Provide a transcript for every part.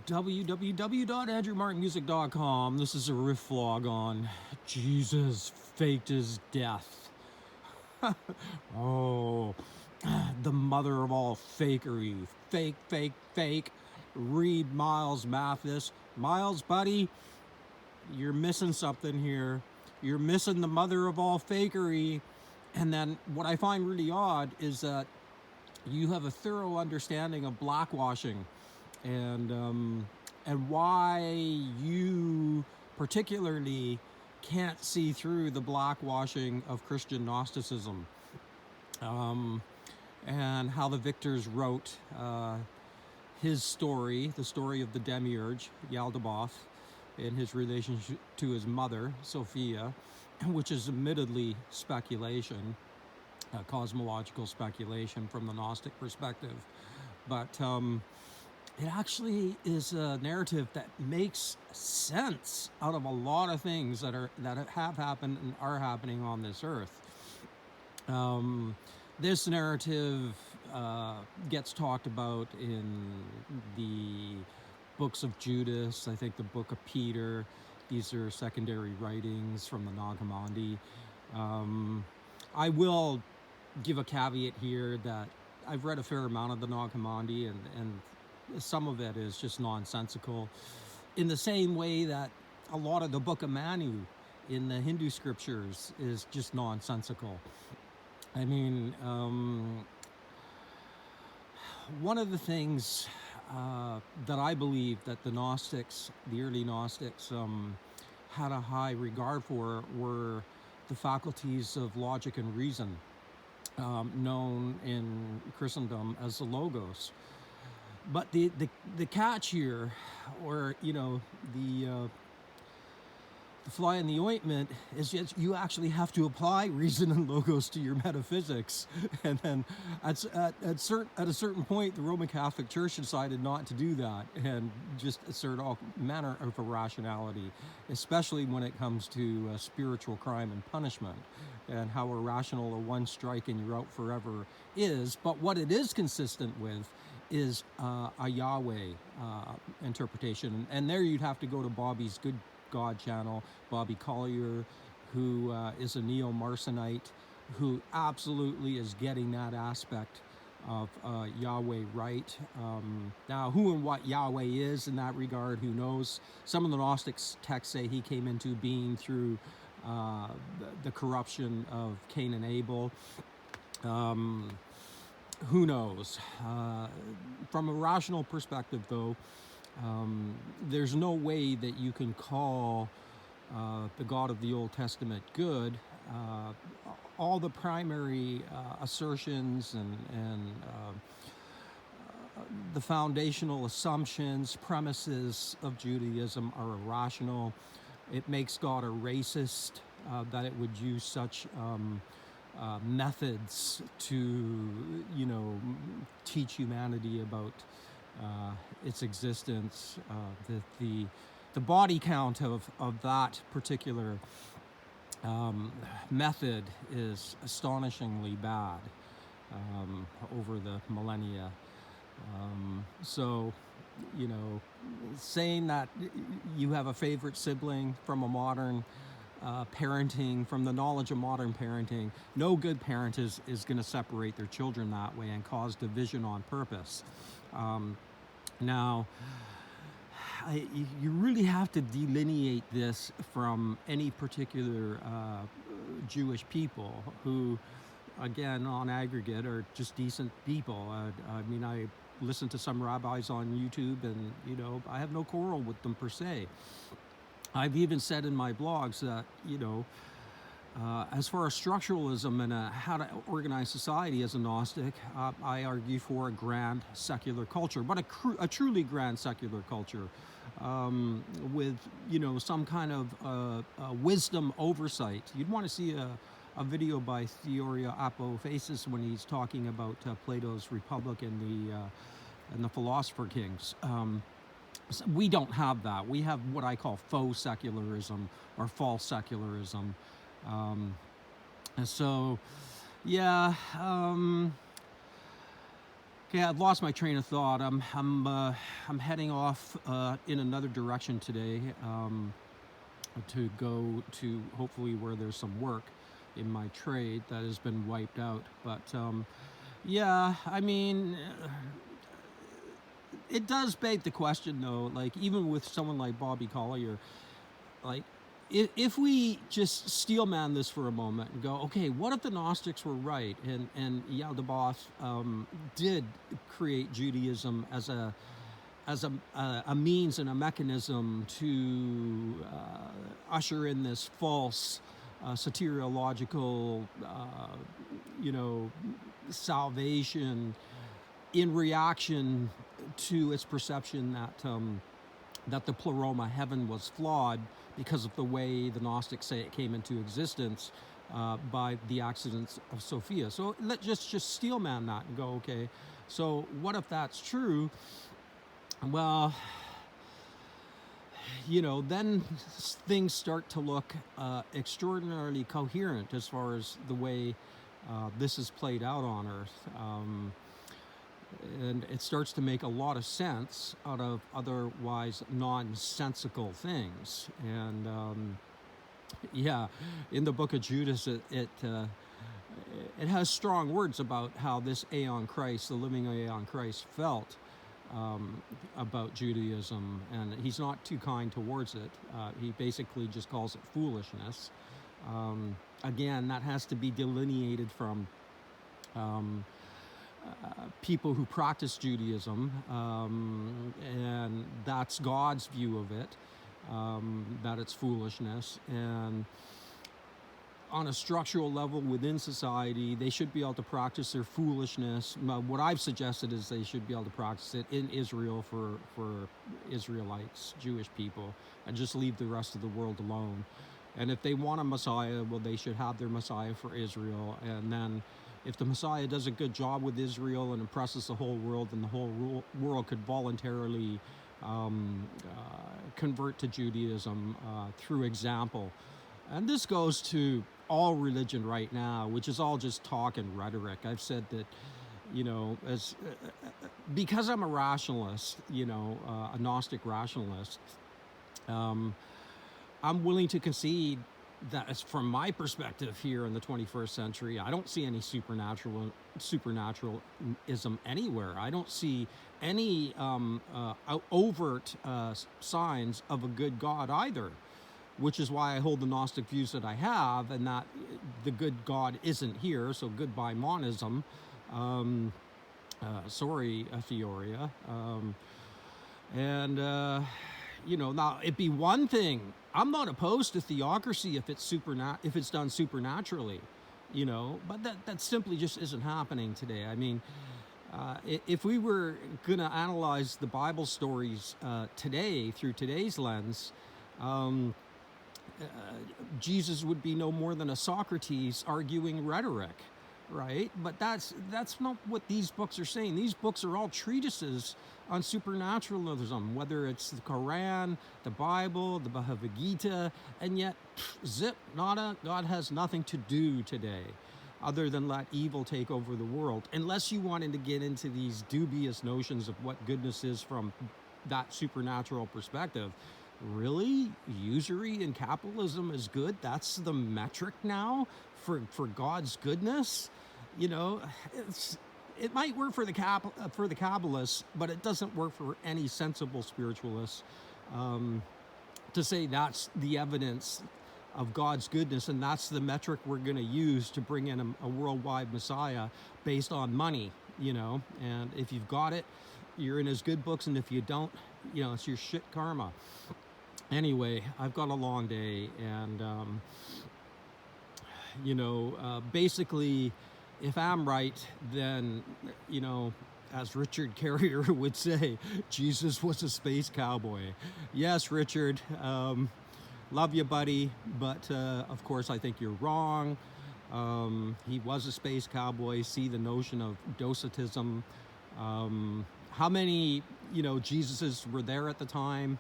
www.andrewmartinmusic.com. This is a Riffvlog on Jesus faked his death. Oh, the mother of all fakery. Fake, fake, fake. Read Miles Mathis. Miles, buddy, you're missing something here. You're missing the mother of all fakery. And then what I find really odd is that you have a thorough understanding of blackwashing and why you particularly can't see through the blackwashing of Christian Gnosticism, and how the victors wrote his story, the story of the demiurge, Yaldabaoth, in his relationship to his mother, Sophia, which is admittedly speculation, cosmological speculation from the Gnostic perspective. But it actually is a narrative that makes sense out of a lot of things that have happened and are happening on this earth. This narrative gets talked about in the books of Judas, I think the book of Peter. These are secondary writings from the Nag Hammadi. I will give a caveat here that I've read a fair amount of the Nag Hammadi, and some of it is just nonsensical, in the same way that a lot of the Book of Manu in the Hindu scriptures is just nonsensical. I mean, one of the things that I believe that the Gnostics, the early Gnostics, had a high regard for were the faculties of logic and reason, known in Christendom as the Logos. But the catch here, or the fly in the ointment, is that you actually have to apply reason and logos to your metaphysics, and then at a certain point, the Roman Catholic Church decided not to do that and just assert all manner of irrationality, especially when it comes to spiritual crime and punishment, and how irrational a one strike and you're out forever is. But what it is consistent with is a Yahweh interpretation, and there you'd have to go to Bobby's Good God channel, Bobby Collier, who is a neo-Marcionite, who absolutely is getting that aspect of Yahweh right. Now, who and what Yahweh is in that regard, who knows? Some of the Gnostic texts say he came into being through the corruption of Cain and Abel. Who knows? From a rational perspective, though, there's no way that you can call the God of the Old Testament good. All the primary assertions and the foundational assumptions, premises of Judaism are irrational. It makes God a racist, that it would use such methods to, teach humanity about its existence. The body count of that particular method is astonishingly bad over the millennia. So, saying that you have a favorite sibling from a modern parenting, from the knowledge of modern parenting, no good parent is going to separate their children that way and cause division on purpose. Now, you really have to delineate this from any particular Jewish people who, again, on aggregate, are just decent people. I mean, I listen to some rabbis on YouTube, and, I have no quarrel with them per se. I've even said in my blogs that, as far as structuralism and how to organize society as a Gnostic, I argue for a grand secular culture, but a truly grand secular culture, with, some kind of wisdom oversight. You'd want to see a video by Theoria Apophasis when he's talking about Plato's Republic and the Philosopher Kings. We don't have that. We have what I call faux secularism or false secularism. So, yeah, Okay, I've lost my train of thought. I'm heading off in another direction today to go to hopefully where there's some work in my trade that has been wiped out. But yeah, I mean, it does beg the question though. Like even with someone like Bobby Collier, like if we just steel man this for a moment and go, okay, what if the Gnostics were right and Yaldabaoth did create Judaism as a means and a mechanism to usher in this false soteriological salvation in reaction to its perception that the pleroma heaven was flawed because of the way the Gnostics say it came into existence by the accidents of Sophia. So let's just steel man that and go, okay, so what if that's true? Well, then things start to look extraordinarily coherent as far as the way this is played out on Earth. And it starts to make a lot of sense out of otherwise nonsensical things. And yeah, in the book of Judas, it has strong words about how this Aeon Christ, the living Aeon Christ, felt about Judaism, and he's not too kind towards it. He basically just calls it foolishness. Again, that has to be delineated from people who practice Judaism, and that's God's view of it, that it's foolishness. And on a structural level within society, they should be able to practice their foolishness. What I've suggested is they should be able to practice it in Israel for Israelites, Jewish people, and just leave the rest of the world alone. And if they want a Messiah, well, they should have their Messiah for Israel. And then if the Messiah does a good job with Israel and impresses the whole world, then the whole world could voluntarily convert to Judaism through example. And this goes to all religion right now, which is all just talk and rhetoric. I've said that, because I'm a rationalist, a Gnostic rationalist, I'm willing to concede that, as from my perspective here in the 21st century, I don't see any supernaturalism anywhere. I don't see any overt signs of a good God either, which is why I hold the Gnostic views that I have, and that the good God isn't here, so goodbye monism. Sorry, Theoria. Now it'd be one thing. I'm not opposed to theocracy if it's done supernaturally, but that simply just isn't happening today. I mean, if we were going to analyze the Bible stories today through today's lens, Jesus would be no more than a Socrates arguing rhetoric, right? But that's not what these books are saying. These books are all treatises on supernaturalism, whether it's the Quran, the Bible, the Bhagavad Gita, and yet, zip, nada, God has nothing to do today other than let evil take over the world, unless you wanted to get into these dubious notions of what goodness is from that supernatural perspective. Really? Usury and capitalism is good? That's the metric now for God's goodness? It might work for the Kabbalists, but it doesn't work for any sensible spiritualists to say that's the evidence of God's goodness, and that's the metric we're going to use to bring in a worldwide Messiah based on money, and if you've got it, you're in his good books, and if you don't, it's your shit karma. Anyway, I've got a long day, and basically, if I'm right, then, as Richard Carrier would say, Jesus was a space cowboy. Yes, Richard, love you, buddy, but of course I think you're wrong. He was a space cowboy. See the notion of docetism. How many, Jesuses were there at the time?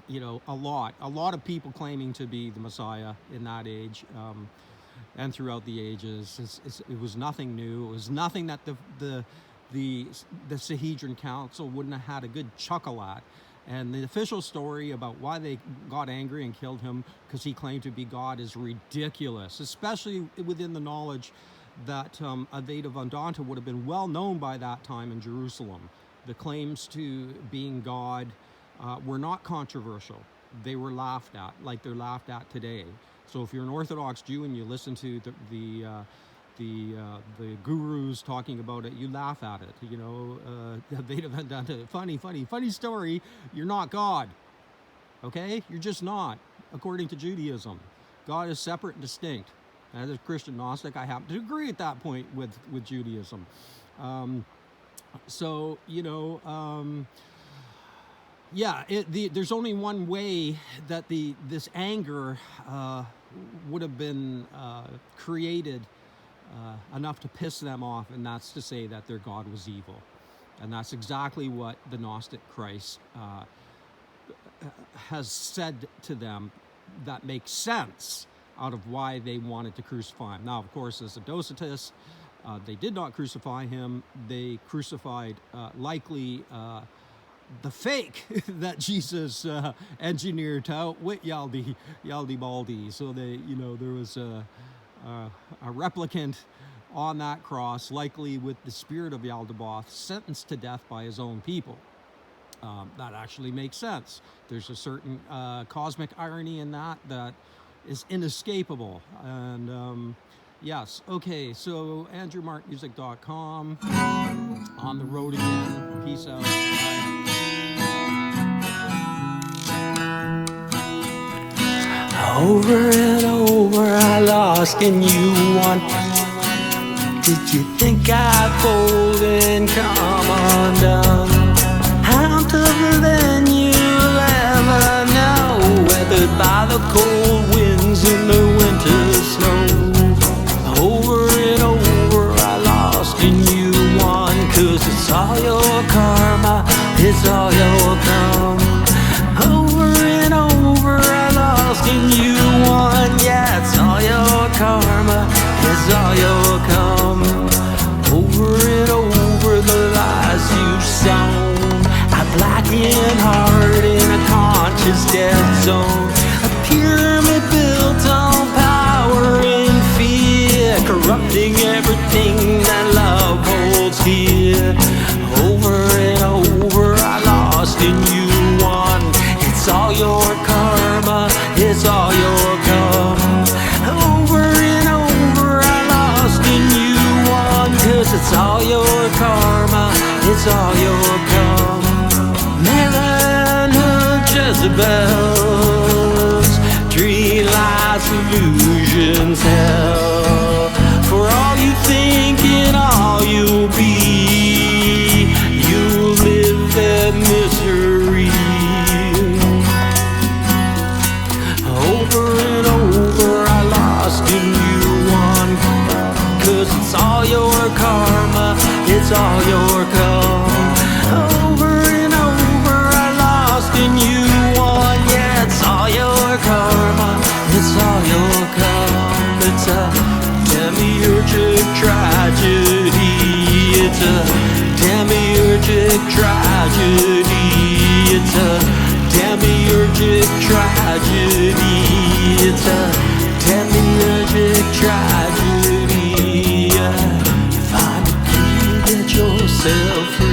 A lot of people claiming to be the Messiah in that age. And throughout the ages, it was nothing new. It was nothing that the the Sanhedrin Council wouldn't have had a good chuckle at. And the official story about why they got angry and killed him because he claimed to be God is ridiculous, especially within the knowledge that Aveda Vedanta would have been well known by that time in Jerusalem. The claims to being God were not controversial. They were laughed at, like they're laughed at today. So if you're an Orthodox Jew and you listen to the gurus talking about it, you laugh at it. You know, Aveda Vedanta, funny story. You're not God, okay? You're just not, according to Judaism. God is separate and distinct. As a Christian Gnostic, I happen to agree at that point with Judaism. So, you know, yeah, there's only one way that this anger would have been created enough to piss them off, and that's to say that their God was evil. And that's exactly what the Gnostic Christ has said to them that makes sense out of why they wanted to crucify him. Now, of course, as a Docetists, they did not crucify him. They crucified likely the fake that Jesus engineered to outwit Yaldi Baldi. So they, you know, there was a replicant on that cross, likely with the spirit of Yaldabaoth, sentenced to death by his own people. That actually makes sense. There's a certain cosmic irony in that is inescapable. And yes, okay, so AndrewMarkMusic.com, on the road again. Peace out. Bye. Over and over I lost and you won. Did you think I'd fold and come undone? I'm tougher than you'll ever know, weathered by the cold winds in the winter snow. Over and over I lost and you won, 'cause it's all your karma, it's all your come. Over and over I lost and you won, yeah, it's all your karma, it's all your come. Over and over the lies you've sown, a blackened heart in a conscious death zone. A pyramid built on power and fear, corrupting everything that love holds dear. Over and over I lost and you won, it's all your karma, it's all your come. Over and over I lost and you won, 'cause it's all your karma, it's all your come. Maryland, Jezebels, dream lies, illusions, hell. For all you think and all you'll be, you'll live that misery. Over and over I lost and you won, 'cause it's all your karma, it's all your come. Over and over I lost and you won, yeah, it's all your karma, it's all your come. It's a demiurgic tragedy, it's a demiurgic tragedy, it's a demiurgic tragedy, it's a demiurgic tragedy. Find a key, get yourself free.